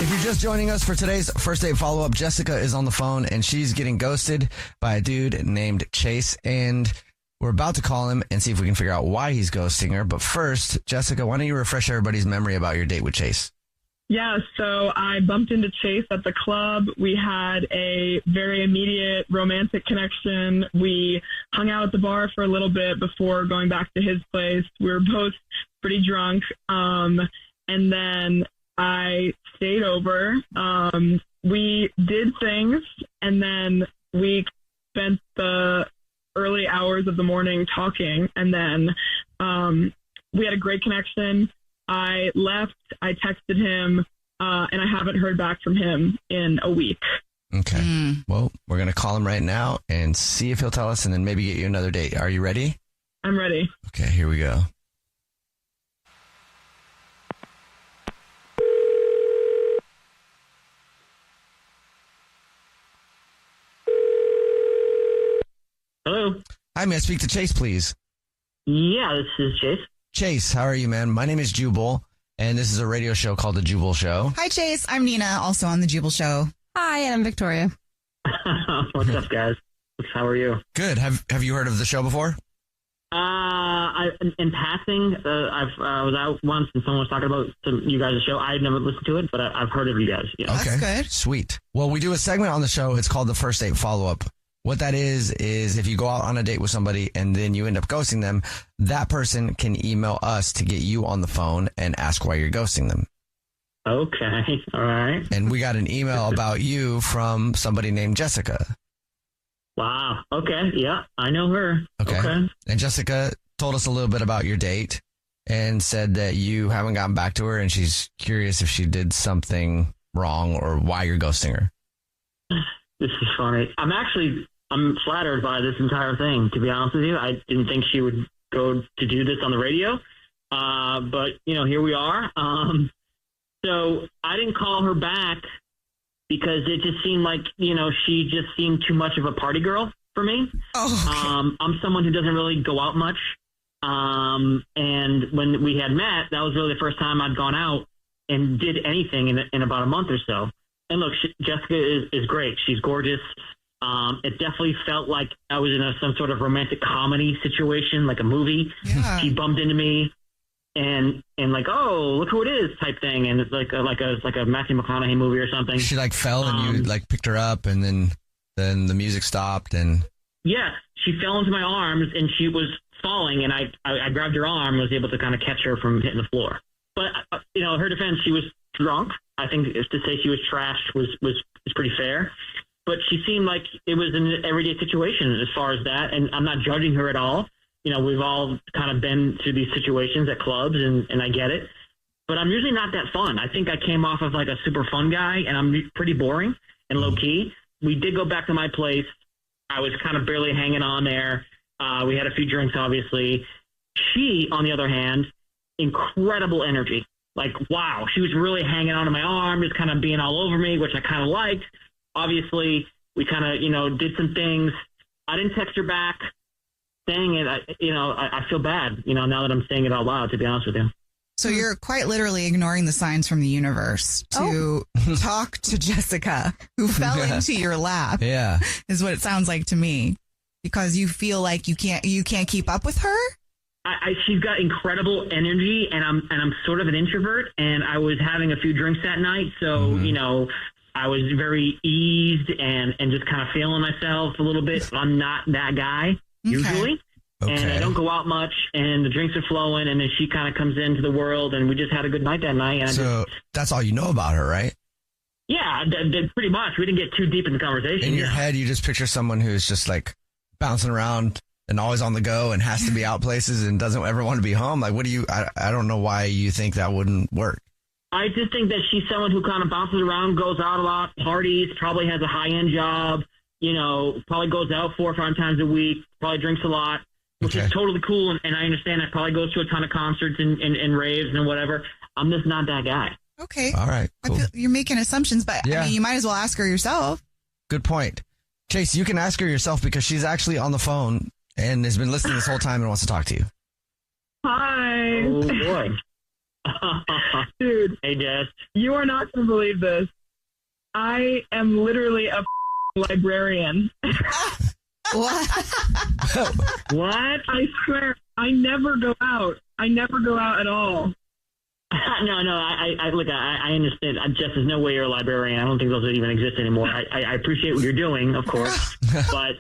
If you're just joining us for today's first date follow-up, Jessica is on the phone and she's getting ghosted by a dude named Chase. And we're about to call him and see if we can figure out why he's ghosting her. But first, Jessica, why don't you refresh everybody's memory about your date with Chase? Yeah, so I bumped into Chase at the club. We had a very immediate romantic connection. We hung out at the bar for a little bit before going back to his place. We were both pretty drunk. And then I stayed over. We did things, and then we spent the early hours of the morning talking, and then we had a great connection. I left, I texted him, and I haven't heard back from him in a week. Okay. Well, we're going to call him right now and see if he'll tell us and then maybe get you another date. Are you ready? I'm ready. Okay, here we go. Hello. Hi, may I speak to Chase, please? Yeah, this is Chase. Chase, how are you, man? My name is Jubal, and this is a radio show called The Jubal Show. Hi, Chase. I'm Nina, also on The Jubal Show. Hi, and I'm Victoria. What's up, guys? How are you? Good. Have you heard of the show before? In passing, I was out once and someone was talking about you guys' show. I had never listened to it, but I've heard of you guys. Yeah. Okay. That's good. Sweet. Well, we do a segment on the show. It's called the First Date Follow-Up. What that is if you go out on a date with somebody and then you end up ghosting them, that person can email us to get you on the phone and ask why you're ghosting them. Okay. All right. And we got an email about you from somebody named Jessica. Wow. Okay. Yeah, I know her. Okay. And Jessica told us a little bit about your date and said that you haven't gotten back to her and she's curious if she did something wrong or why you're ghosting her. This is funny. I'm flattered by this entire thing, to be honest with you. I didn't think she would go to do this on the radio. But, here we are. So I didn't call her back because it just seemed like, she just seemed too much of a party girl for me. Oh, okay. I'm someone who doesn't really go out much. And when we had met, that was really the first time I'd gone out and did anything in about a month or so. And look, Jessica is great. She's gorgeous. It definitely felt like I was in some sort of romantic comedy situation, like a movie. Yeah. She bumped into me and like, oh, look who it is type thing. And it's like a Matthew McConaughey movie or something. She fell and you picked her up and then the music stopped and. Yeah, she fell into my arms and she was falling and I grabbed her arm and was able to kind of catch her from hitting the floor. But, her defense, she was drunk. I think to say she was trashed was pretty fair. But she seemed like it was an everyday situation as far as that. And I'm not judging her at all. We've all kind of been through these situations at clubs and I get it. But I'm usually not that fun. I think I came off of like a super fun guy and I'm pretty boring and low key. We did go back to my place. I was kind of barely hanging on there. We had a few drinks, obviously. She, on the other hand, incredible energy. Like, wow, she was really hanging onto my arm, just kind of being all over me, which I kind of liked. Obviously, we kind of, did some things. I didn't text her back saying it. I feel bad, now that I'm saying it out loud, to be honest with you. So you're quite literally ignoring the signs from the universe to talk to Jessica, who fell into your lap. Yeah. Is what it sounds like to me. Because you feel like you can't keep up with her? She's got incredible energy, and I'm sort of an introvert, and I was having a few drinks that night, so I was very eased and just kind of feeling myself a little bit. I'm not that guy usually, and I don't go out much, and the drinks are flowing, and then she kind of comes into the world, and we just had a good night that night. And that's all you know about her, right? Yeah, pretty much. We didn't get too deep in the conversation. In your head, you just picture someone who's just like bouncing around and always on the go and has to be out places and doesn't ever want to be home. Like, I don't know why you think that wouldn't work. I just think that she's someone who kind of bounces around, goes out a lot, parties, probably has a high-end job, probably goes out 4 or 5 times a week, probably drinks a lot, which is totally cool. And I understand that probably goes to a ton of concerts and raves and whatever. I'm just not that guy. Okay. All right. Cool. I feel you're making assumptions, but I mean, you might as well ask her yourself. Good point. Chase, you can ask her yourself because she's actually on the phone and has been listening this whole time and wants to talk to you. Hi. Oh, boy. Dude, Hey, Jess. you are not going to believe this. I am literally a librarian. What? What? I swear, I never go out. I never go out at all. No, I look, I understand. Jess, there's no way you're a librarian. I don't think those even exist anymore. I appreciate what you're doing, of course, but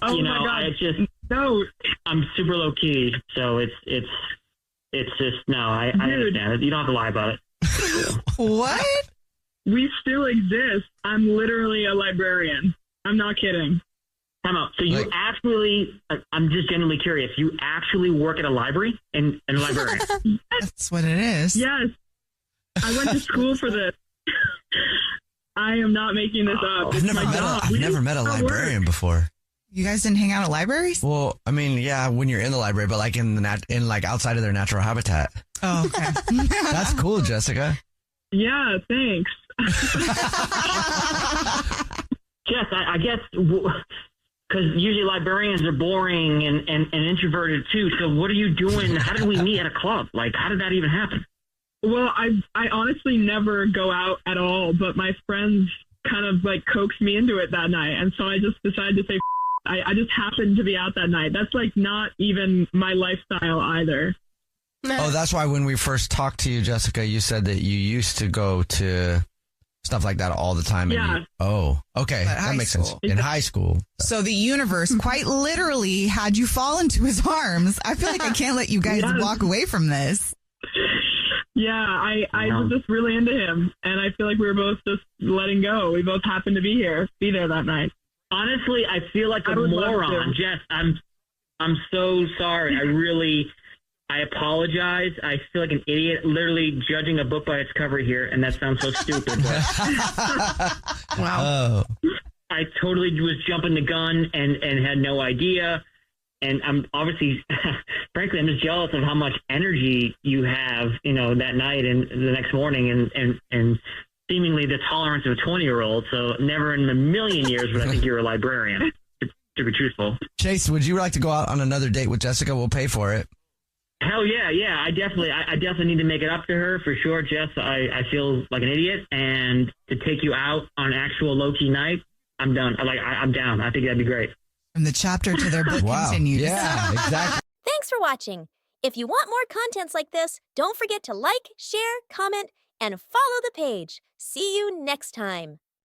Oh you my know, God. I just, No, I'm super low key, so it's just no. I understand it. You don't have to lie about it. What? we still exist. I'm literally a librarian. I'm not kidding. Time out. So you actually, I'm just genuinely curious. You actually work at a library and a librarian? That's what it is. Yes. I went to school for this. I am not making this up. I've never met a librarian before. You guys didn't hang out at libraries? Well, I mean, yeah, when you're in the library, but like in like outside of their natural habitat. Oh, okay. That's cool, Jessica. Yeah, thanks. Jess, I guess, because usually librarians are boring and introverted too. So what are you doing? How did we meet at a club? Like, how did that even happen? Well, I honestly never go out at all, but my friends kind of like coaxed me into it that night. And so I just decided to say, I just happened to be out that night. That's like not even my lifestyle either. Oh, that's why when we first talked to you, Jessica, you said that you used to go to stuff like that all the time. Yeah. Okay. At That high makes school. sense. In high school. So the universe quite literally had you fall into his arms. I feel like I can't let you guys Yes. walk away from this. Yeah, I was just really into him. And I feel like we were both just letting go. We both happened to be there that night. Honestly, I feel like a I would love moron. to. Jess, I'm so sorry. I apologize. I feel like an idiot literally judging a book by its cover here, and that sounds so stupid. But Wow. Oh. I totally was jumping the gun and had no idea. And I'm obviously, frankly, I'm just jealous of how much energy you have, that night and the next morning and seemingly the tolerance of a 20-year-old. So never in a million years would I think you're a librarian, to be truthful. Chase, would you like to go out on another date with Jessica? We'll pay for it. Hell yeah. I definitely need to make it up to her for sure. Jess, I feel like an idiot, and to take you out on an actual low-key night, I'm done. I'm down. I think that'd be great. From the chapter to their book Wow. continues. Yeah, exactly. Thanks for watching. If you want more contents like this, don't forget to like, share, comment, and follow the page. See you next time.